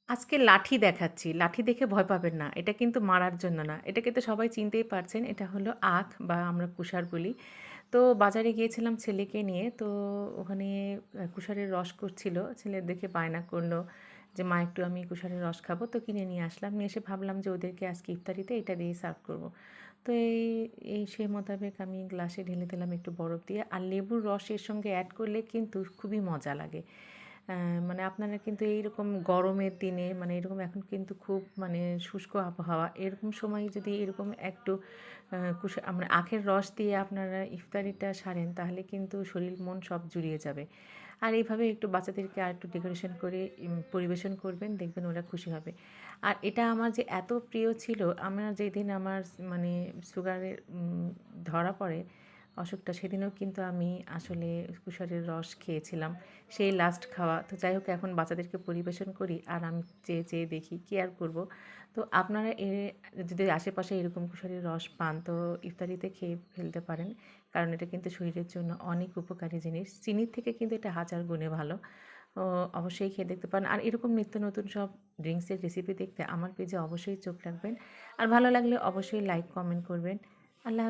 আজকে লাঠি দেখাচ্ছি। লাঠি দেখে ভয় পাবেন না। এটা কিন্তু মারার জন্য না। এটাকে তো সবাই চিনতেই পারছেন। এটা হলো আখ বা আমরা কুষার বলি। তো বাজারে গিয়েছিলাম ছেলেকে নিয়ে। তো ওখানে কুষারের রস করছিল। ছেলে দেখে বায়না করল যে, "মা একটু আমি কুষারের রস খাবো।" তো কিনে নিয়ে আসলাম। নিয়ে এসে ভাবলাম যে ওদেরকে আজকে ইফতারিতে এটা দিয়েই সার্ভ করব। তো সেই মোতাবেক আমি গ্লাসে ঢেলে দিলাম একটু বরফ দিয়ে। আর লেবুর রস এর সঙ্গে এড করলে কিন্তু খুবই মজা লাগে। অ্যা মানে আপনারা কিন্তু এইরকম গরমের দিনে মানে এরকম এখন কিন্তু খুব মানে শুষ্ক আবহাওয়া। এরকম সময় যদি এরকম একটু আমরা আখের রস দিয়ে আপনারা ইফতারিটা সারেন তাহলে কিন্তু শরীর মন সব জুড়িয়ে যাবে। আর এইভাবে একটু বাচ্চাদেরকে আরেকটু ডেকোরেশন করে পরিবেশন করবেন, দেখবেন ওরা খুশি হবে। আর এটা আমার যে এত প্রিয় ছিল, আমার যেদিন আমার মানে সুগারের ধরা পড়ে অসুখটা, সেদিনও কিন্তু আমি আসলে কুশারের রস খেয়েছিলাম। সেই লাস্ট খাওয়া। তো যাই হোক এখন বাচ্চাদেরকে পরিবেশন করি আর আমি চেয়ে, চেয়ে দেখি, কী আর করব। তো আপনারা যদি আশেপাশে এরকম কুশারের রস পান তো ইফতারিতে খেয়ে ফেলতে পারেন। কারণ এটা কিন্তু শরীরের জন্য অনেক উপকারী জিনিস। চিনির থেকে কিন্তু এটা হাজার গুণে ভালো। অবশ্যই খেয়ে দেখতে পারেন। আর এরকম নিত্য নতুন সব ড্রিংকসের রেসিপি দেখতে আমার পেজে অবশ্যই চোখ রাখবেন। আর ভালো লাগলে অবশ্যই লাইক, কমেন্ট করবেন। আল্লাহ